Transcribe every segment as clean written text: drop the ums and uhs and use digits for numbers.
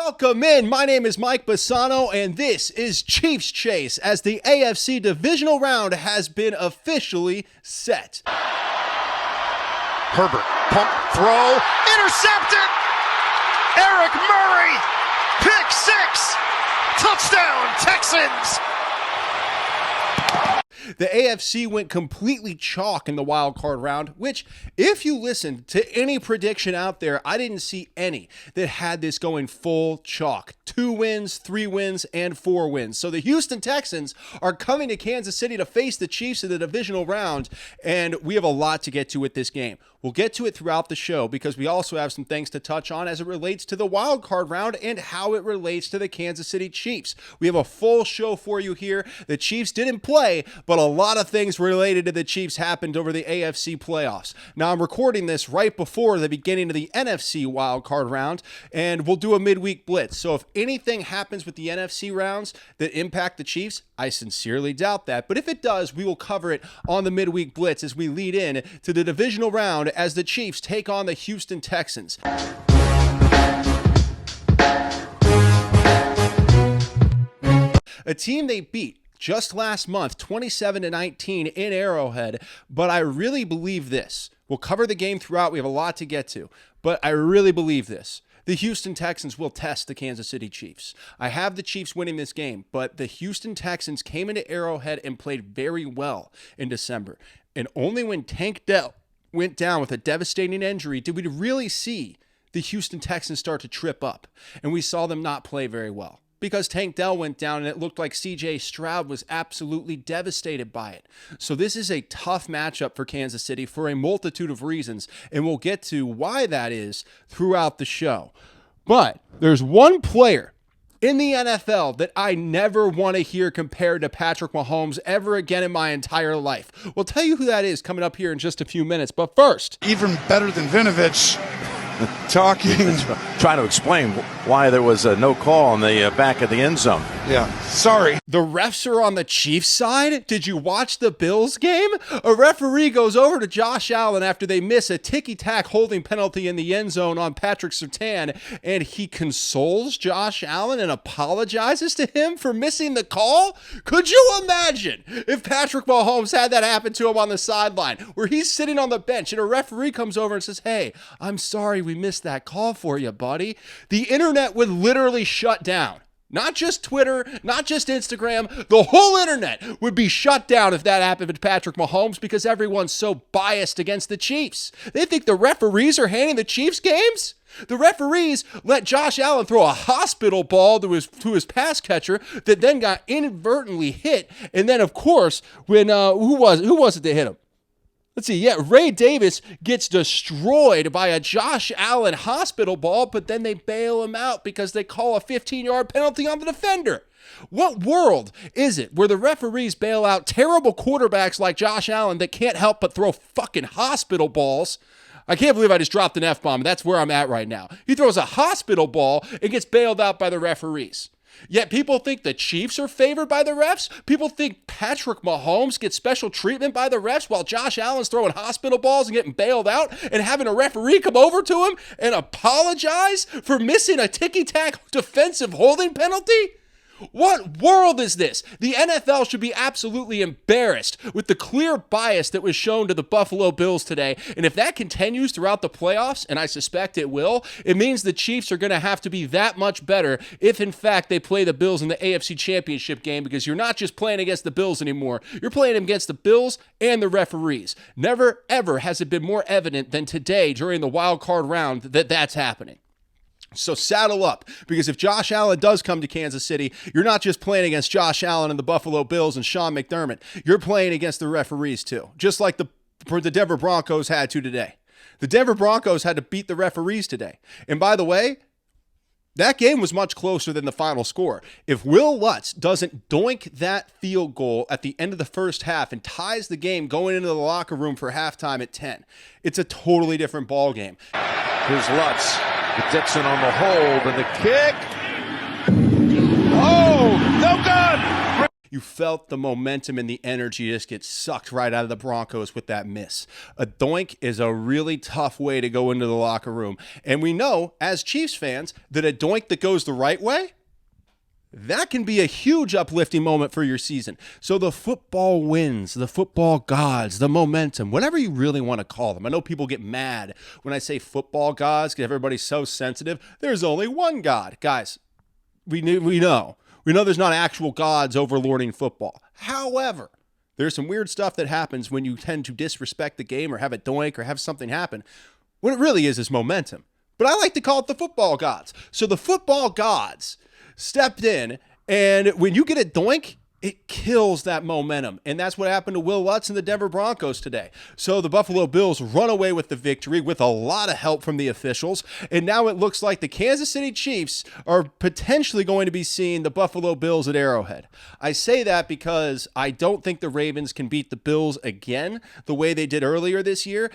Welcome in. My name is Mike Bassano, and this is Chiefs Chase as the AFC Divisional Round has been officially set. Herbert, pump, throw, intercepted! Eric Murray, pick six, touchdown Texans! The AFC went completely chalk in the wild card round, which, if you listen to any prediction out there, I didn't see any that had this going full chalk. 2 wins, 3 wins, and 4 wins. So the Houston Texans are coming to Kansas City to face the Chiefs in the divisional round, and we have a lot to get to with this game. We'll get to it throughout the show because we also have some things to touch on as it relates to the wild card round and how it relates to the Kansas City Chiefs. We have a full show for you here. The Chiefs didn't play, but a lot of things related to the Chiefs happened over the AFC playoffs. Now, I'm recording this right before the beginning of the NFC wildcard round, and we'll do a midweek blitz. So if anything happens with the NFC rounds that impact the Chiefs, I sincerely doubt that. But if it does, we will cover it on the midweek blitz as we lead in to the divisional round as the Chiefs take on the Houston Texans. A team they beat just last month, 27-19 in Arrowhead, but I really believe this. We'll cover the game throughout. We have a lot to get to, but I really believe this. The Houston Texans will test the Kansas City Chiefs. I have the Chiefs winning this game, but the Houston Texans came into Arrowhead and played very well in December. And only when Tank Dell went down with a devastating injury did we really see the Houston Texans start to trip up. And we saw them not play very well, because Tank Dell went down and it looked like C.J. Stroud was absolutely devastated by it. So this is a tough matchup for Kansas City for a multitude of reasons, and we'll get to why that is throughout the show. But there's one player in the NFL that I never want to hear compared to Patrick Mahomes ever again in my entire life. We'll tell you who that is coming up here in just a few minutes. But first, even better than Vinovich talking. Trying to explain why there was no call on the back of the end zone. Yeah, sorry. The refs are on the Chiefs side? Did you watch the Bills game? A referee goes over to Josh Allen after they miss a ticky-tack holding penalty in the end zone on Patrick Surtain, and he consoles Josh Allen and apologizes to him for missing the call? Could you imagine if Patrick Mahomes had that happen to him on the sideline, where he's sitting on the bench and a referee comes over and says, "Hey, I'm sorry we missed that call for you, buddy." The internet would literally shut down. Not just Twitter, not just Instagram, the whole internet would be shut down if that happened to Patrick Mahomes because everyone's so biased against the Chiefs. They think the referees are handing the Chiefs games? The referees let Josh Allen throw a hospital ball to his pass catcher that then got inadvertently hit. And then, of course, when who was it that hit him? Let's see, Ray Davis gets destroyed by a Josh Allen hospital ball, but then they bail him out because they call a 15-yard penalty on the defender. What world is it where the referees bail out terrible quarterbacks like Josh Allen that can't help but throw fucking hospital balls? I can't believe I just dropped an F-bomb. That's where I'm at right now. He throws a hospital ball and gets bailed out by the referees. Yet people think the Chiefs are favored by the refs. People think Patrick Mahomes gets special treatment by the refs while Josh Allen's throwing hospital balls and getting bailed out and having a referee come over to him and apologize for missing a ticky-tack defensive holding penalty? What world is this? The NFL should be absolutely embarrassed with the clear bias that was shown to the Buffalo Bills today. And if that continues throughout the playoffs, and I suspect it will, it means the Chiefs are going to have to be that much better if, in fact, they play the Bills in the AFC Championship game, because you're not just playing against the Bills anymore. You're playing against the Bills and the referees. Never, ever has it been more evident than today during the wild card round that that's happening. So saddle up, because if Josh Allen does come to Kansas City, you're not just playing against Josh Allen and the Buffalo Bills and Sean McDermott. You're playing against the referees too, just like the Denver Broncos had to today. The Denver Broncos had to beat the referees today. And by the way, that game was much closer than the final score. If Will Lutz doesn't doink that field goal at the end of the first half and ties the game going into the locker room for halftime at 10, it's a totally different ball game. Here's Lutz. Dixon on the hold and the kick. Oh, no good. You felt the momentum and the energy just get sucked right out of the Broncos with that miss. A doink is a really tough way to go into the locker room. And we know, as Chiefs fans, that a doink that goes the right way, that can be a huge uplifting moment for your season. So the football wins, the football gods, the momentum, whatever you really want to call them. I know people get mad when I say football gods because everybody's so sensitive. There's only one God. Guys, we know. We know there's not actual gods overlording football. However, there's some weird stuff that happens when you tend to disrespect the game or have a doink or have something happen. What it really is momentum. But I like to call it the football gods. So the football gods stepped in, and when you get a doink, it kills that momentum. And that's what happened to Will Lutz and the Denver Broncos today. So the Buffalo Bills run away with the victory with a lot of help from the officials. And now it looks like the Kansas City Chiefs are potentially going to be seeing the Buffalo Bills at Arrowhead. I say that because I don't think the Ravens can beat the Bills again the way they did earlier this year,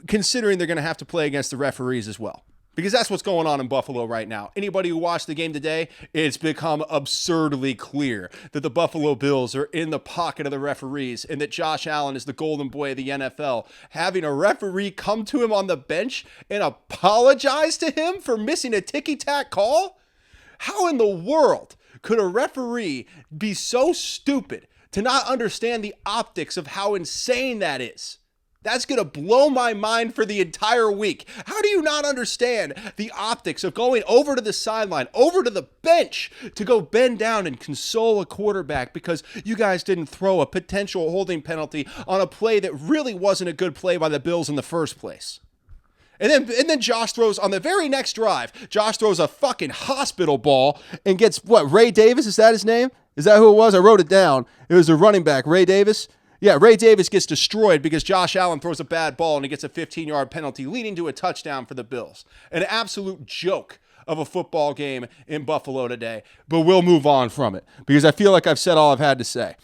considering they're going to have to play against the referees as well. Because that's what's going on in Buffalo right now. Anybody who watched the game today, it's become absurdly clear that the Buffalo Bills are in the pocket of the referees and that Josh Allen is the golden boy of the NFL. Having a referee come to him on the bench and apologize to him for missing a ticky-tack call? How in the world could a referee be so stupid to not understand the optics of how insane that is? That's going to blow my mind for the entire week. How do you not understand the optics of going over to the sideline, over to the bench to go bend down and console a quarterback because you guys didn't throw a potential holding penalty on a play that really wasn't a good play by the Bills in the first place? And then Josh throws on the very next drive. Josh throws a fucking hospital ball and gets what? Ray Davis? Is that his name? Is that who it was? I wrote it down. It was a running back, Ray Davis. Yeah, Ray Davis gets destroyed because Josh Allen throws a bad ball and he gets a 15-yard penalty, leading to a touchdown for the Bills. An absolute joke of a football game in Buffalo today. But we'll move on from it because I feel like I've said all I've had to say.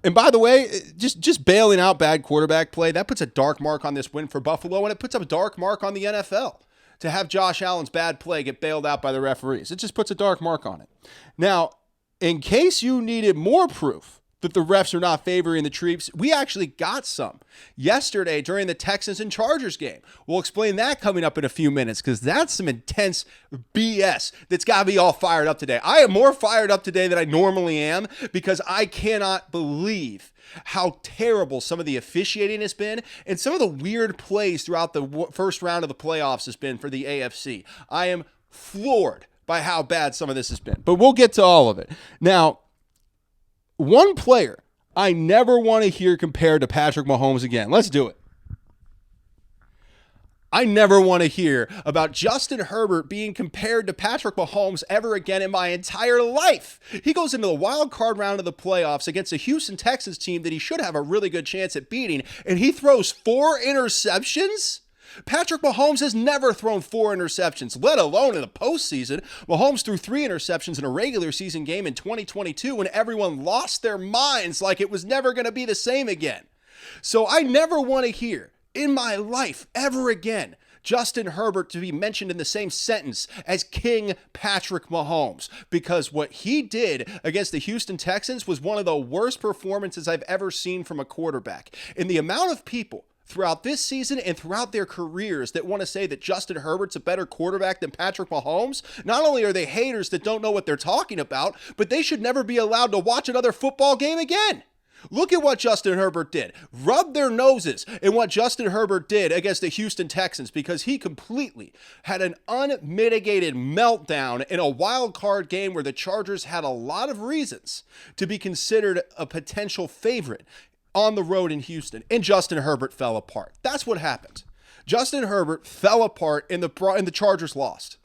And by the way, just bailing out bad quarterback play, that puts a dark mark on this win for Buffalo, and it puts a dark mark on the NFL to have Josh Allen's bad play get bailed out by the referees. It just puts a dark mark on it. Now, in case you needed more proof that the refs are not favoring the Chiefs, we actually got some yesterday during the Texans and Chargers game. We'll explain that coming up in a few minutes because that's some intense BS that's got me all fired up today. I am more fired up today than I normally am because I cannot believe how terrible some of the officiating has been and some of the weird plays throughout the first round of the playoffs has been for the AFC. I am floored by how bad some of this has been, but we'll get to all of it. Now, one player I never want to hear compared to Patrick Mahomes again. Let's do it. I never want to hear about Justin Herbert being compared to Patrick Mahomes ever again in my entire life. He goes into the wild card round of the playoffs against a Houston Texans team that he should have a really good chance at beating, and he throws 4 interceptions? Patrick Mahomes has never thrown 4 interceptions, let alone in the postseason. Mahomes threw 3 interceptions in a regular season game in 2022 when everyone lost their minds like it was never going to be the same again. So I never want to hear in my life ever again Justin Herbert to be mentioned in the same sentence as King Patrick Mahomes, because what he did against the Houston Texans was one of the worst performances I've ever seen from a quarterback. And the amount of people throughout this season and throughout their careers that want to say that Justin Herbert's a better quarterback than Patrick Mahomes, not only are they haters that don't know what they're talking about, but they should never be allowed to watch another football game again. Look at what Justin Herbert did. Rub their noses in what Justin Herbert did against the Houston Texans because he completely had an unmitigated meltdown in a wild card game where the Chargers had a lot of reasons to be considered a potential favorite on the road in Houston, and Justin Herbert fell apart. That's what happened. Justin Herbert fell apart and the Chargers lost.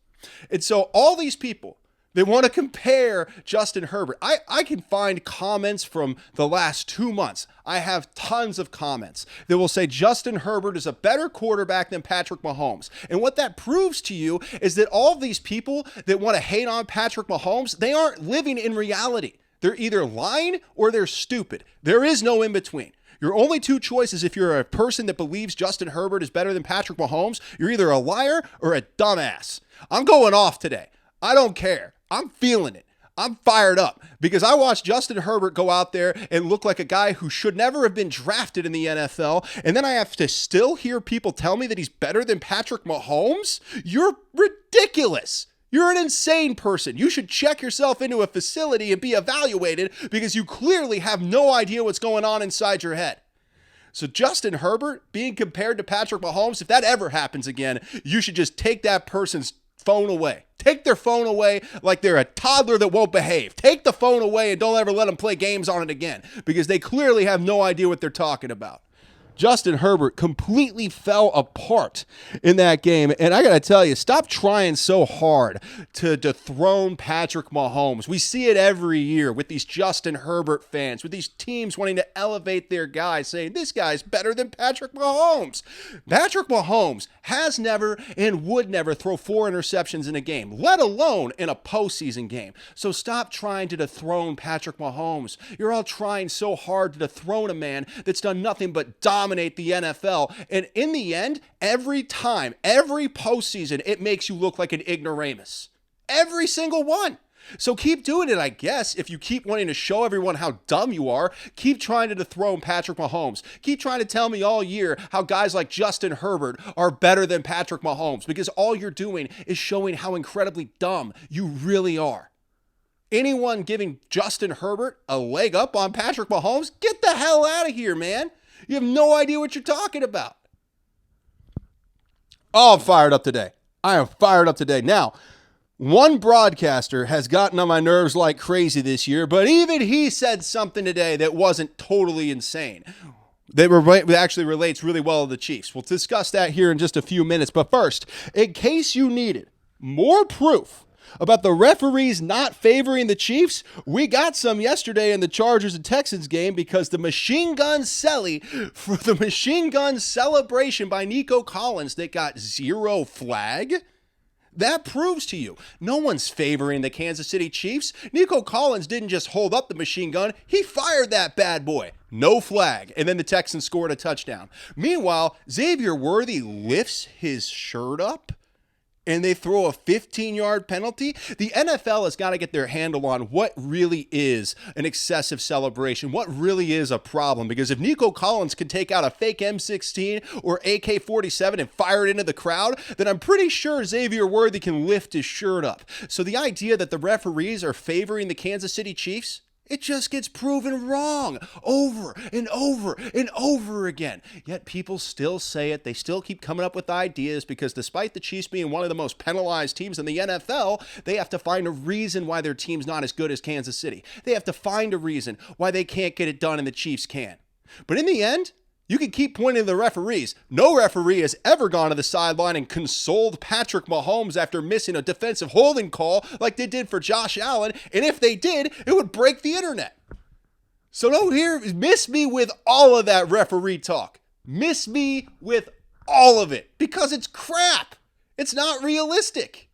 And so all these people, they want to compare Justin Herbert. I can find comments from the last 2 months. I have tons of comments that will say Justin Herbert is a better quarterback than Patrick Mahomes. And what that proves to you is that all of these people that want to hate on Patrick Mahomes, they aren't living in reality. They're either lying or they're stupid. There is no in between. Your only 2 choices if you're a person that believes Justin Herbert is better than Patrick Mahomes, you're either a liar or a dumbass. I'm going off today. I don't care. I'm feeling it. I'm fired up because I watched Justin Herbert go out there and look like a guy who should never have been drafted in the NFL. And then I have to still hear people tell me that he's better than Patrick Mahomes. You're ridiculous. You're an insane person. You should check yourself into a facility and be evaluated because you clearly have no idea what's going on inside your head. So Justin Herbert being compared to Patrick Mahomes, if that ever happens again, you should just take that person's phone away. Take their phone away like they're a toddler that won't behave. Take the phone away and don't ever let them play games on it again because they clearly have no idea what they're talking about. Justin Herbert completely fell apart in that game. And I got to tell you, stop trying so hard to dethrone Patrick Mahomes. We see it every year with these Justin Herbert fans, with these teams wanting to elevate their guy, saying this guy's better than Patrick Mahomes. Patrick Mahomes has never and would never throw 4 interceptions in a game, let alone in a postseason game. So stop trying to dethrone Patrick Mahomes. You're all trying so hard to dethrone a man that's done nothing but dominate the NFL. And in the end, every time, every postseason, it makes you look like an ignoramus. Every single one. So keep doing it, I guess. If you keep wanting to show everyone how dumb you are, keep trying to dethrone Patrick Mahomes. Keep trying to tell me all year how guys like Justin Herbert are better than Patrick Mahomes because all you're doing is showing how incredibly dumb you really are. Anyone giving Justin Herbert a leg up on Patrick Mahomes, get the hell out of here, man. You have no idea what you're talking about. Oh, I'm fired up today. I am fired up today. Now, one broadcaster has gotten on my nerves like crazy this year, but even he said something today that wasn't totally insane. That actually relates really well to the Chiefs. We'll discuss that here in just a few minutes. But first, in case you needed more proof about the referees not favoring the Chiefs, we got some yesterday in the Chargers and Texans game because the machine gun celly for the machine gun celebration by Nico Collins that got 0 flag. That proves to you, no one's favoring the Kansas City Chiefs. Nico Collins didn't just hold up the machine gun, he fired that bad boy. No flag. And then the Texans scored a touchdown. Meanwhile, Xavier Worthy lifts his shirt up and they throw a 15-yard penalty. The NFL has got to get their handle on what really is an excessive celebration, what really is a problem. Because if Nico Collins can take out a fake M16 or AK-47 and fire it into the crowd, then I'm pretty sure Xavier Worthy can lift his shirt up. So the idea that the referees are favoring the Kansas City Chiefs, it just gets proven wrong over and over and over again. Yet people still say it. They still keep coming up with ideas because despite the Chiefs being one of the most penalized teams in the NFL, they have to find a reason why their team's not as good as Kansas City. They have to find a reason why they can't get it done and the Chiefs can. But in the end, you can keep pointing to the referees. No referee has ever gone to the sideline and consoled Patrick Mahomes after missing a defensive holding call like they did for Josh Allen. And if they did, it would break the internet. So miss me with all of that referee talk. Miss me with all of it because it's crap. It's not realistic.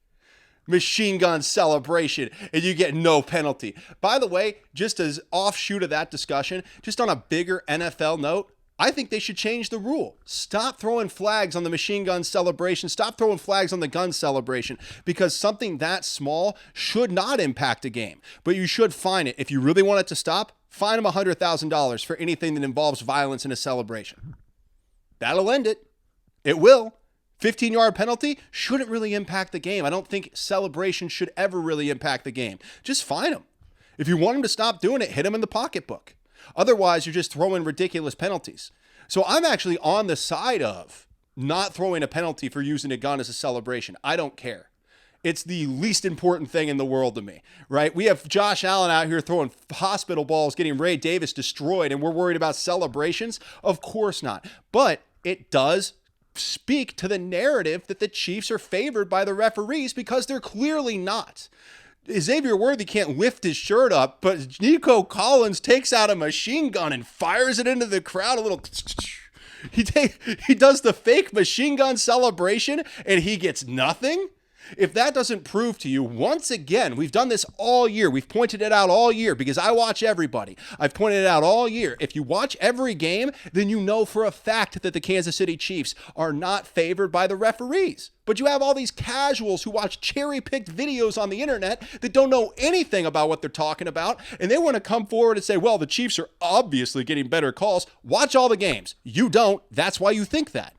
Machine gun celebration and you get no penalty. By the way, just as offshoot of that discussion, just on a bigger NFL note, I think they should change the rule. Stop throwing flags on the machine gun celebration. Stop throwing flags on the gun celebration because something that small should not impact a game. But you should fine it. If you really want it to stop, fine them $100,000 for anything that involves violence in a celebration. That'll end it. It will. 15-yard penalty shouldn't really impact the game. I don't think celebration should ever really impact the game. Just fine them. If you want them to stop doing it, hit them in the pocketbook. Otherwise, you're just throwing ridiculous penalties. So I'm actually on the side of not throwing a penalty for using a gun as a celebration. I don't care. It's the least important thing in the world to me, right? We have Josh Allen out here throwing hospital balls, getting Ray Davis destroyed, and we're worried about celebrations? Of course not. But it does speak to the narrative that the Chiefs are favored by the referees because they're clearly not. Xavier Worthy can't lift his shirt up, but Nico Collins takes out a machine gun and fires it into the crowd a little. He does the fake machine gun celebration and he gets nothing. If that doesn't prove to you, once again, we've done this all year. We've pointed it out all year because I watch everybody. I've pointed it out all year. If you watch every game, then you know for a fact that the Kansas City Chiefs are not favored by the referees. But you have all these casuals who watch cherry-picked videos on the internet that don't know anything about what they're talking about, and they want to come forward and say, well, the Chiefs are obviously getting better calls. Watch all the games. You don't. That's why you think that.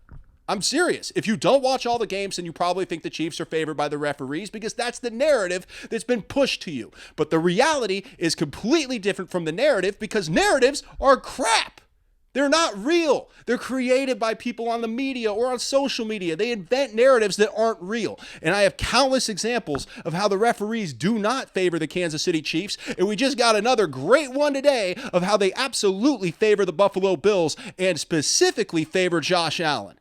I'm serious. If you don't watch all the games, then you probably think the Chiefs are favored by the referees because that's the narrative that's been pushed to you. But the reality is completely different from the narrative because narratives are crap. They're not real. They're created by people on the media or on social media. They invent narratives that aren't real. And I have countless examples of how the referees do not favor the Kansas City Chiefs. And we just got another great one today of how they absolutely favor the Buffalo Bills and specifically favor Josh Allen.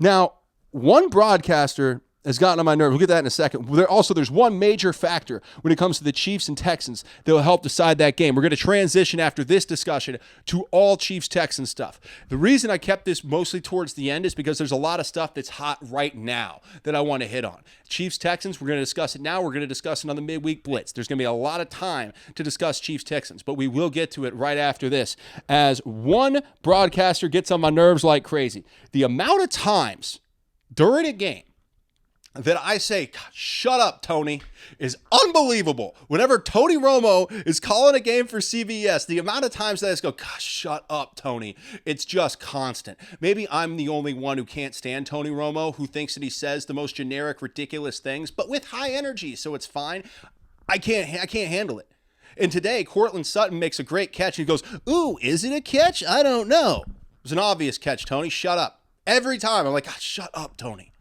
Now, one broadcaster has gotten on my nerves. We'll get to that in a second. There's one major factor when it comes to the Chiefs and Texans that will help decide that game. We're going to transition after this discussion to all Chiefs-Texans stuff. The reason I kept this mostly towards the end is because there's a lot of stuff that's hot right now that I want to hit on. Chiefs-Texans, we're going to discuss it now. We're going to discuss it on the midweek blitz. There's going to be a lot of time to discuss Chiefs-Texans, but we will get to it right after this as one broadcaster gets on my nerves like crazy. The amount of times during a game that I say, shut up, Tony, is unbelievable. Whenever Tony Romo is calling a game for CBS, the amount of times that I just go, gosh, shut up, Tony, it's just constant. Maybe I'm the only one who can't stand Tony Romo, who thinks that he says the most generic, ridiculous things, but with high energy, so it's fine. I can't handle it. And today, Courtland Sutton makes a great catch. He goes, ooh, is it a catch? I don't know. It was an obvious catch, Tony. Shut up. Every time, I'm like, God, shut up, Tony.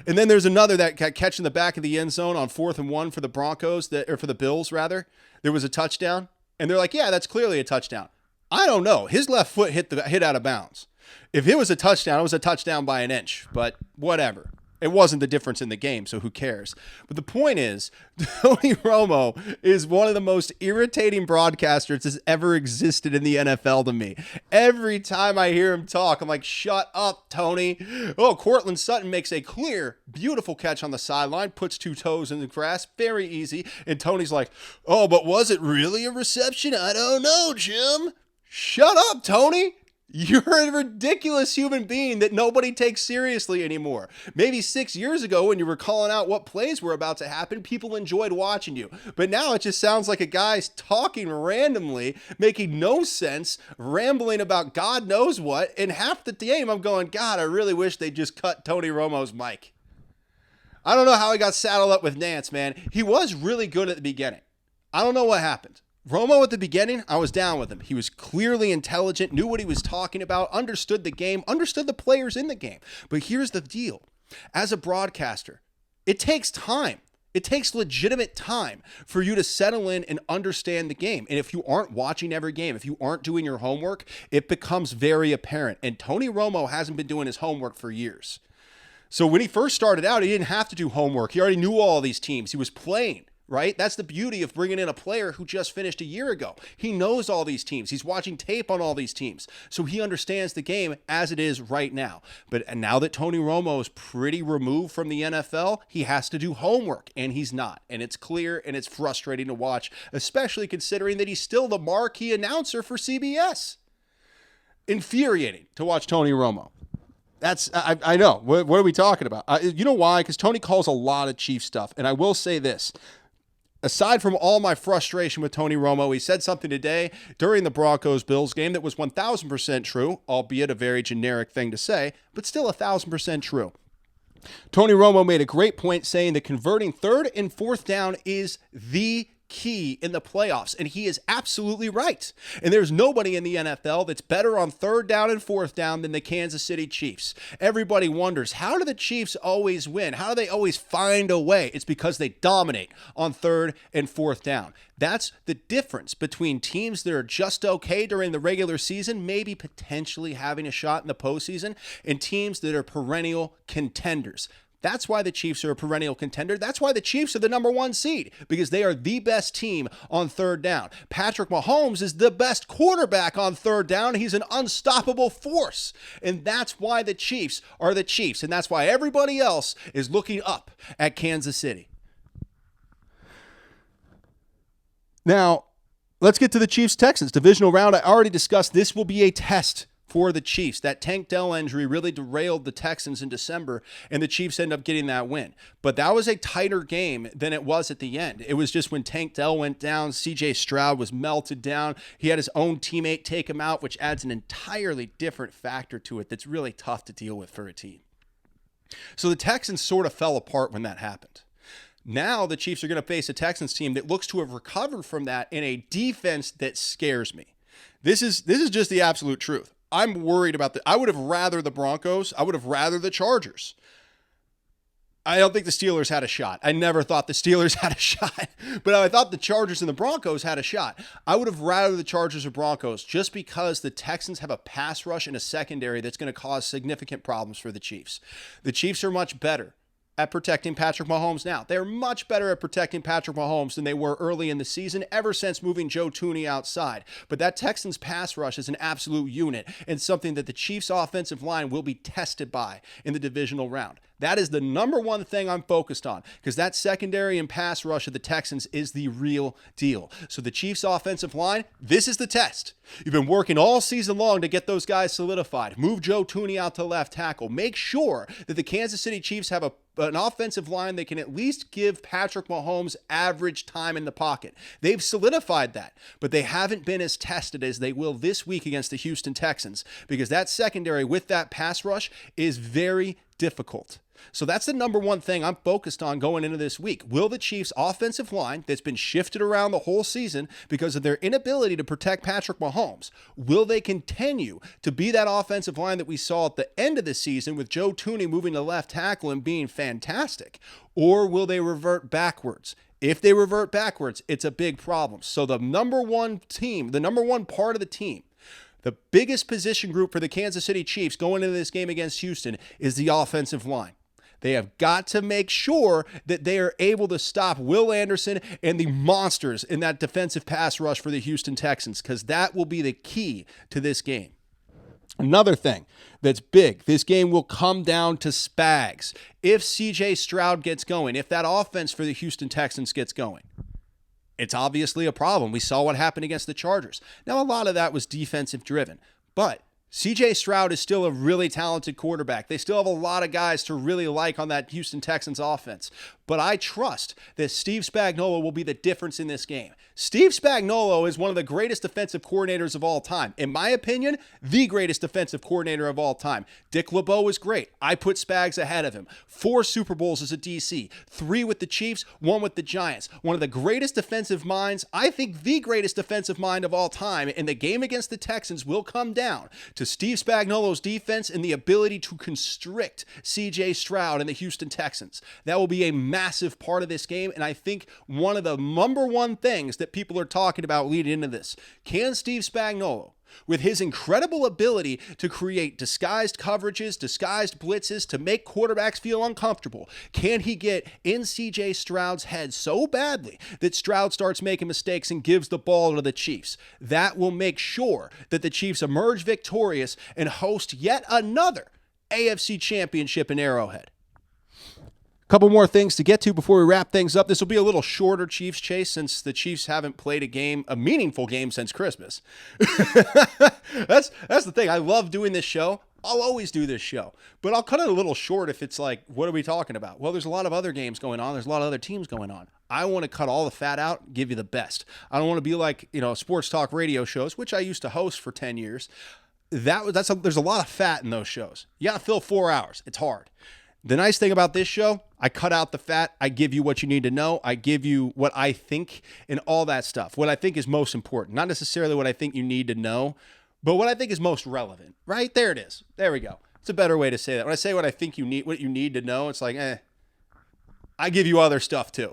And then there's another that catch in the back of the end zone on 4th and 1 for the Broncos, or for the Bills, rather. There was a touchdown. And they're like, yeah, that's clearly a touchdown. I don't know. His left foot hit out of bounds. If it was a touchdown, it was a touchdown by an inch. But whatever. It wasn't the difference in the game, so who cares? But the point is, Tony Romo is one of the most irritating broadcasters that's ever existed in the NFL to me. Every time I hear him talk, I'm like, shut up, Tony. Oh, Courtland Sutton makes a clear, beautiful catch on the sideline, puts 2 toes in the grass, very easy. And Tony's like, oh, but was it really a reception? I don't know, Jim. Shut up, Tony. You're a ridiculous human being that nobody takes seriously anymore. Maybe 6 years ago when you were calling out what plays were about to happen, people enjoyed watching you. But now it just sounds like a guy's talking randomly, making no sense, rambling about God knows what. And half the game I'm going, God, I really wish they just cut Tony Romo's mic. I don't know how he got saddled up with Nance, man. He was really good at the beginning. I don't know what happened. Romo at the beginning, I was down with him. He was clearly intelligent, knew what he was talking about, understood the game, understood the players in the game. But here's the deal. As a broadcaster, it takes time. It takes legitimate time for you to settle in and understand the game. And if you aren't watching every game, if you aren't doing your homework, it becomes very apparent. And Tony Romo hasn't been doing his homework for years. So when he first started out, he didn't have to do homework. He already knew all these teams. He was playing. Right? That's the beauty of bringing in a player who just finished a year ago. He knows all these teams. He's watching tape on all these teams. So he understands the game as it is right now. But now that Tony Romo is pretty removed from the NFL, he has to do homework, and he's not. And it's clear, and it's frustrating to watch, especially considering that he's still the marquee announcer for CBS. Infuriating to watch Tony Romo. I know. What are we talking about? You know why? Because Tony calls a lot of Chiefs stuff. And I will say this. Aside from all my frustration with Tony Romo, he said something today during the Broncos-Bills game that was 1,000% true, albeit a very generic thing to say, but still 1,000% true. Tony Romo made a great point saying that converting 3rd and 4th down is the key in the playoffs, and he is absolutely right. And there's nobody in the NFL that's better on 3rd down and 4th down than the Kansas City Chiefs. Everybody wonders, how do the Chiefs always win? How do they always find a way? It's because they dominate on 3rd and 4th down. That's the difference between teams that are just okay during the regular season, maybe potentially having a shot in the postseason, and teams that are perennial contenders. That's why the Chiefs are a perennial contender. That's why the Chiefs are the number 1 seed, because they are the best team on third down. Patrick Mahomes is the best quarterback on third down. He's an unstoppable force. And that's why the Chiefs are the Chiefs. And that's why everybody else is looking up at Kansas City. Now, let's get to the Chiefs-Texans divisional round. I already discussed this will be a test for the Chiefs. That Tank Dell injury really derailed the Texans in December, and the Chiefs ended up getting that win. But that was a tighter game than it was at the end. It was just when Tank Dell went down, C.J. Stroud was melted down. He had his own teammate take him out, which adds an entirely different factor to it that's really tough to deal with for a team. So the Texans sort of fell apart when that happened. Now the Chiefs are going to face a Texans team that looks to have recovered from that in a defense that scares me. This is just the absolute truth. I'm worried about I would have rather the Broncos. I would have rather the Chargers. I don't think the Steelers had a shot. I never thought the Steelers had a shot, but I thought the Chargers and the Broncos had a shot. I would have rather the Chargers or Broncos just because the Texans have a pass rush and a secondary that's going to cause significant problems for the Chiefs. The Chiefs are much better at protecting Patrick Mahomes now. They're much better at protecting Patrick Mahomes than they were early in the season, ever since moving Joe Thuney outside. But that Texans pass rush is an absolute unit and something that the Chiefs offensive line will be tested by in the divisional round. That is the number one thing I'm focused on, because that secondary and pass rush of the Texans is the real deal. So the Chiefs offensive line, this is the test. You've been working all season long to get those guys solidified. Move Joe Thuney out to left tackle. Make sure that the Kansas City Chiefs have an offensive line that can at least give Patrick Mahomes average time in the pocket. They've solidified that, but they haven't been as tested as they will this week against the Houston Texans, because that secondary with that pass rush is very difficult. So that's the number one thing I'm focused on going into this week. Will the Chiefs' offensive line, that's been shifted around the whole season because of their inability to protect Patrick Mahomes, will they continue to be that offensive line that we saw at the end of the season with Joe Thuney moving to left tackle and being fantastic? Or will they revert backwards? If they revert backwards, it's a big problem. So the number one part of the team, the biggest position group for the Kansas City Chiefs going into this game against Houston is the offensive line. They have got to make sure that they are able to stop Will Anderson and the monsters in that defensive pass rush for the Houston Texans, because that will be the key to this game. Another thing that's big, this game will come down to Spags. If C.J. Stroud gets going, if that offense for the Houston Texans gets going, it's obviously a problem. We saw what happened against the Chargers. Now, a lot of that was defensive driven, but C.J. Stroud is still a really talented quarterback. They still have a lot of guys to really like on that Houston Texans offense. But I trust that Steve Spagnuolo will be the difference in this game. Steve Spagnuolo is one of the greatest defensive coordinators of all time. In my opinion, the greatest defensive coordinator of all time. Dick LeBeau is great. I put Spags ahead of him. 4 Super Bowls as a DC. 3 with the Chiefs, 1 with the Giants. One of the greatest defensive minds, I think the greatest defensive mind of all time. And the game against the Texans will come down to Steve Spagnuolo's defense and the ability to constrict C.J. Stroud and the Houston Texans. That will be a massive part of this game, and I think one of the number one things that people are talking about leading into this. Can Steve Spagnuolo, with his incredible ability to create disguised coverages, disguised blitzes, to make quarterbacks feel uncomfortable, can he get in C.J. Stroud's head so badly that Stroud starts making mistakes and gives the ball to the Chiefs? That will make sure that the Chiefs emerge victorious and host yet another AFC championship in Arrowhead. Couple more things to get to before we wrap things up. This will be a little shorter Chiefs chase since the Chiefs haven't played a meaningful game since Christmas. That's the thing. I love doing this show. I'll always do this show, but I'll cut it a little short if it's like, what are we talking about? Well, there's a lot of other games going on. There's a lot of other teams going on. I want to cut all the fat out, give you the best. I don't want to be like, sports talk radio shows, which I used to host for 10 years. There's a lot of fat in those shows. You got to fill 4 hours. It's hard. The nice thing about this show, I cut out the fat. I give you what you need to know. I give you what I think and all that stuff. What I think is most important. Not necessarily what I think you need to know, but what I think is most relevant. Right? There it is. There we go. It's a better way to say that. When I say what I think you need, what you need to know, it's like, I give you other stuff too.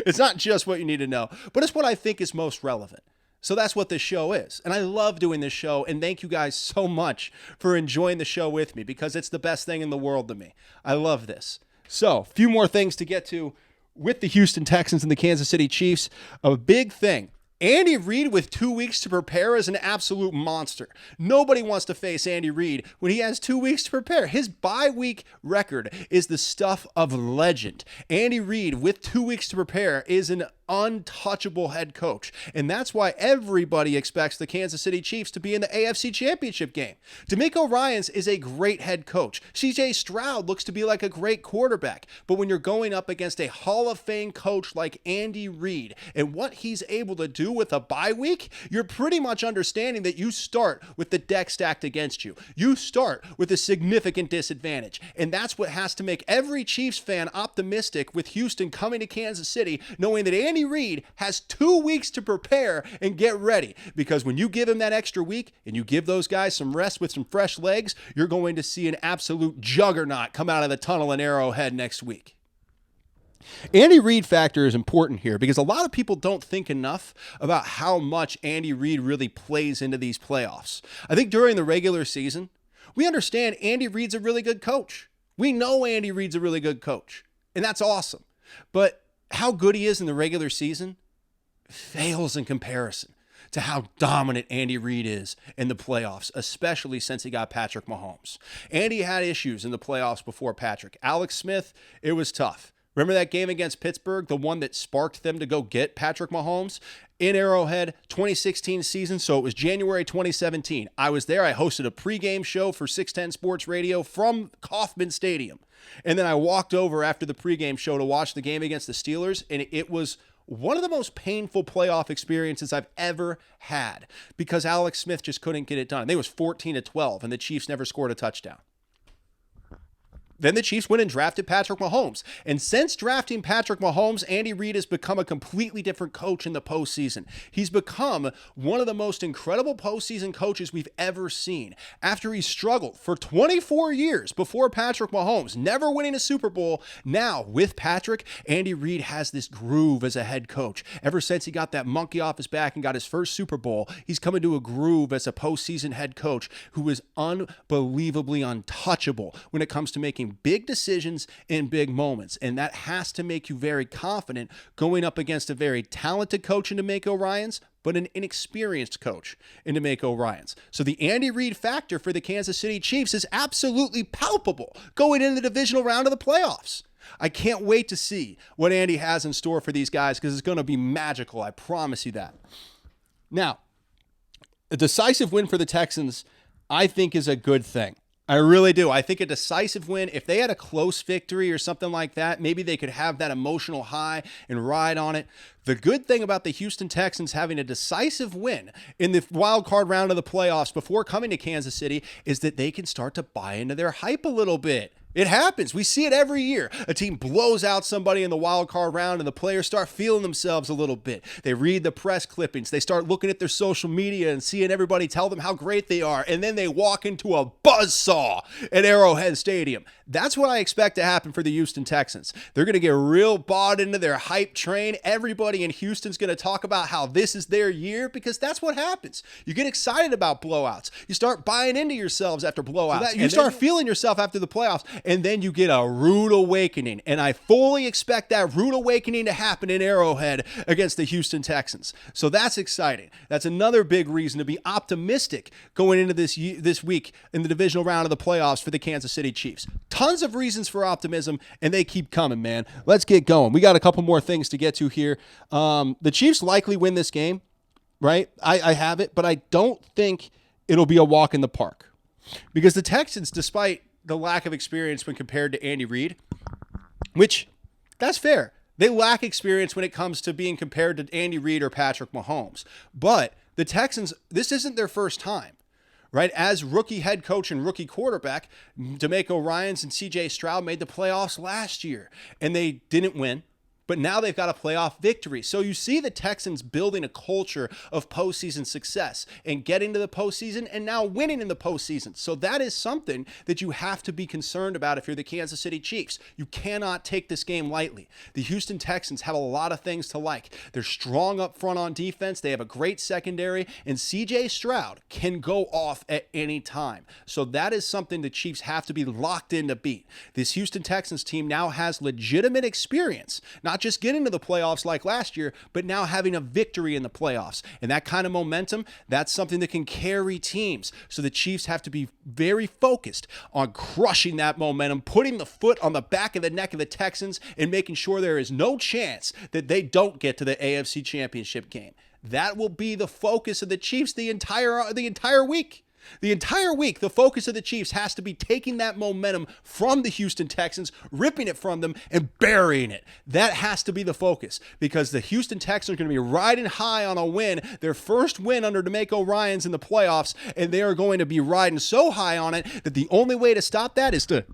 It's not just what you need to know, but it's what I think is most relevant. So that's what this show is. And I love doing this show. And thank you guys so much for enjoying the show with me, because it's the best thing in the world to me. I love this. So a few more things to get to with the Houston Texans and the Kansas City Chiefs. A big thing. Andy Reid with 2 weeks to prepare is an absolute monster. Nobody wants to face Andy Reid when he has 2 weeks to prepare. His bye week record is the stuff of legend. Andy Reid with 2 weeks to prepare is an untouchable head coach. And that's why everybody expects the Kansas City Chiefs to be in the AFC Championship game. DeMeco Ryans is a great head coach. CJ Stroud looks to be like a great quarterback. But when you're going up against a Hall of Fame coach like Andy Reid and what he's able to do with a bye week, you're pretty much understanding that you start with the deck stacked against you. You start with a significant disadvantage. And that's what has to make every Chiefs fan optimistic with Houston coming to Kansas City, knowing that Andy Reid has 2 weeks to prepare and get ready. Because when you give him that extra week and you give those guys some rest with some fresh legs, you're going to see an absolute juggernaut come out of the tunnel in Arrowhead next week. Andy Reid factor is important here because a lot of people don't think enough about how much Andy Reid really plays into these playoffs. I think during the regular season, we understand Andy Reid's a really good coach. We know Andy Reid's a really good coach, and that's awesome. But how good he is in the regular season fails in comparison to how dominant Andy Reid is in the playoffs, especially since he got Patrick Mahomes. Andy had issues in the playoffs before Patrick. Alex Smith, it was tough. Remember that game against Pittsburgh, the one that sparked them to go get Patrick Mahomes? In Arrowhead, 2016 season, so it was January 2017. I was there. I hosted a pregame show for 610 Sports Radio from Kauffman Stadium. And then I walked over after the pregame show to watch the game against the Steelers, and it was one of the most painful playoff experiences I've ever had because Alex Smith just couldn't get it done. They was 14-12, and the Chiefs never scored a touchdown. Then the Chiefs went and drafted Patrick Mahomes. And since drafting Patrick Mahomes, Andy Reid has become a completely different coach in the postseason. He's become one of the most incredible postseason coaches we've ever seen. After he struggled for 24 years before Patrick Mahomes, never winning a Super Bowl, now with Patrick, Andy Reid has this groove as a head coach. Ever since he got that monkey off his back and got his first Super Bowl, he's come into a groove as a postseason head coach who is unbelievably untouchable when it comes to making big decisions in big moments. And that has to make you very confident going up against a very talented coach in DeMeco Ryans, but an inexperienced coach in DeMeco Ryans. So the Andy Reid factor for the Kansas City Chiefs is absolutely palpable going into the divisional round of the playoffs. I can't wait to see what Andy has in store for these guys because it's going to be magical. I promise you that. Now, a decisive win for the Texans, I think, is a good thing. I really do. I think a decisive win, if they had a close victory or something like that, maybe they could have that emotional high and ride on it. The good thing about the Houston Texans having a decisive win in the wild card round of the playoffs before coming to Kansas City is that they can start to buy into their hype a little bit. It happens. We see it every year. A team blows out somebody in the wild card round and the players start feeling themselves a little bit. They read the press clippings. They start looking at their social media and seeing everybody tell them how great they are. And then they walk into a buzzsaw at Arrowhead Stadium. That's what I expect to happen for the Houston Texans. They're going to get real bought into their hype train. Everybody in Houston's going to talk about how this is their year because that's what happens. You get excited about blowouts. You start buying into yourselves after blowouts. You start feeling yourself after the playoffs. And then you get a rude awakening. And I fully expect that rude awakening to happen in Arrowhead against the Houston Texans. So that's exciting. That's another big reason to be optimistic going into this week in the divisional round of the playoffs for the Kansas City Chiefs. Tons of reasons for optimism, and they keep coming, man. Let's get going. We got a couple more things to get to here. The Chiefs likely win this game, right? I have it, but I don't think it'll be a walk in the park. Because the Texans, despite the lack of experience when compared to Andy Reid, which that's fair. They lack experience when it comes to being compared to Andy Reid or Patrick Mahomes. But the Texans, this isn't their first time, right? As rookie head coach and rookie quarterback, DeMeco Ryans and CJ Stroud made the playoffs last year, and they didn't win. but now they've got a playoff victory. So you see the Texans building a culture of postseason success and getting to the postseason and now winning in the postseason. So that is something that you have to be concerned about if you're the Kansas City Chiefs. You cannot take this game lightly. The Houston Texans have a lot of things to like. They're strong up front on defense. They have a great secondary, and CJ Stroud can go off at any time. So that is something the Chiefs have to be locked in to beat. This Houston Texans team now has legitimate experience, not just getting to the playoffs like last year, but now having a victory in the playoffs. And that kind of momentum, that's something that can carry teams. So the Chiefs have to be very focused on crushing that momentum, putting the foot on the back of the neck of the Texans, and making sure there is no chance that they don't get to the AFC Championship game. That will be the focus of the Chiefs the entire week. The entire week, the focus of the Chiefs has to be taking that momentum from the Houston Texans, ripping it from them, and burying it. That has to be the focus, because the Houston Texans are going to be riding high on a win, their first win under DeMeco Ryans in the playoffs, and they are going to be riding so high on it that the only way to stop that is to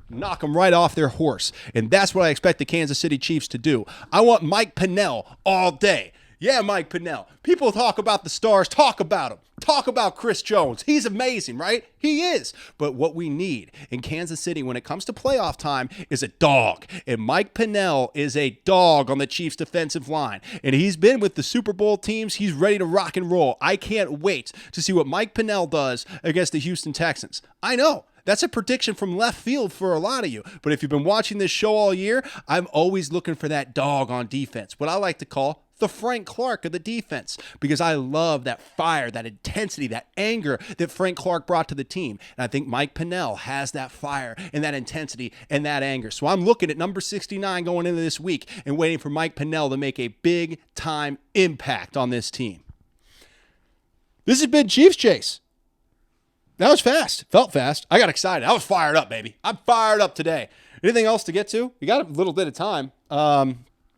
knock them right off their horse. And that's what I expect the Kansas City Chiefs to do. I want Mike Pennell all day. Yeah, Mike Pennell. People talk about the stars. Talk about him. Talk about Chris Jones. He's amazing, right? He is. But what we need in Kansas City when it comes to playoff time is a dog. And Mike Pennell is a dog on the Chiefs defensive line. And he's been with the Super Bowl teams. He's ready to rock and roll. I can't wait to see what Mike Pennell does against the Houston Texans. I know. That's a prediction from left field for a lot of you. But if you've been watching this show all year, I'm always looking for that dog on defense, what I like to call the Frank Clark of the defense, because I love that fire, that intensity, that anger that Frank Clark brought to the team. And I think Mike Pennell has that fire and that intensity and that anger. So I'm looking at number 69 going into this week and waiting for Mike Pennell to make a big-time impact on this team. This has been Chiefs Chase. That was fast. Felt fast. I got excited. I was fired up, baby. I'm fired up today. Anything else to get to? We got a little bit of time. One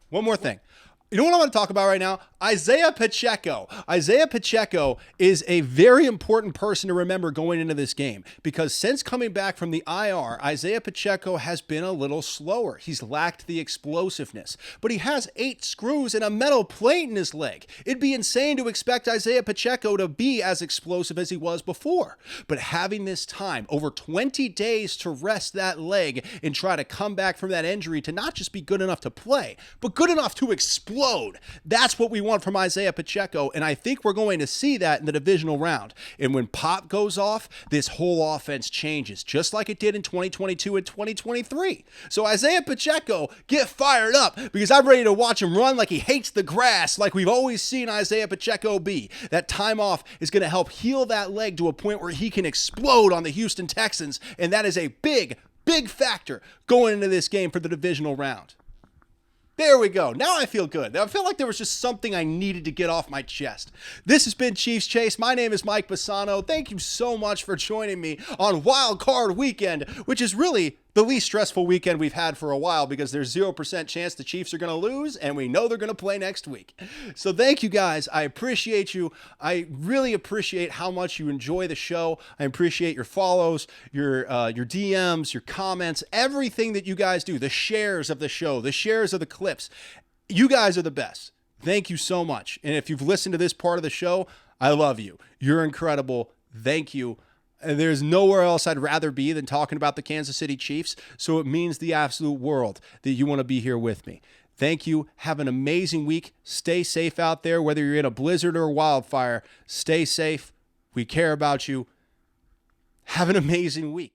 more thing. You know what I want to talk about right now? Isaiah Pacheco. Isaiah Pacheco is a very important person to remember going into this game, because since coming back from the IR, Isaiah Pacheco has been a little slower. He's lacked the explosiveness, but he has 8 screws and a metal plate in his leg. It'd be insane to expect Isaiah Pacheco to be as explosive as he was before. But having this time, over 20 days to rest that leg and try to come back from that injury to not just be good enough to play, but good enough to explode. That's what we want from Isaiah Pacheco, and I think we're going to see that in the divisional round. And when Pop goes off, this whole offense changes, just like it did in 2022 and 2023. So Isaiah Pacheco, get fired up, because I'm ready to watch him run like he hates the grass, like we've always seen Isaiah Pacheco be. That time off is going to help heal that leg to a point where he can explode on the Houston Texans, and that is a big, big factor going into this game for the divisional round. There we go. Now I feel good. I feel like there was just something I needed to get off my chest. This has been Chiefs Chase. My name is Mike Bassano. Thank you so much for joining me on Wildcard Weekend, which is really the least stressful weekend we've had for a while, because there's 0% chance the Chiefs are going to lose, and we know they're going to play next week. So thank you guys. I appreciate you. I really appreciate how much you enjoy the show. I appreciate your follows, your DMs, your comments, everything that you guys do, the shares of the show, the shares of the clips. You guys are the best. Thank you so much. And if you've listened to this part of the show, I love you. You're incredible. Thank you. And there's nowhere else I'd rather be than talking about the Kansas City Chiefs. So it means the absolute world that you want to be here with me. Thank you. Have an amazing week. Stay safe out there, whether you're in a blizzard or a wildfire. Stay safe. We care about you. Have an amazing week.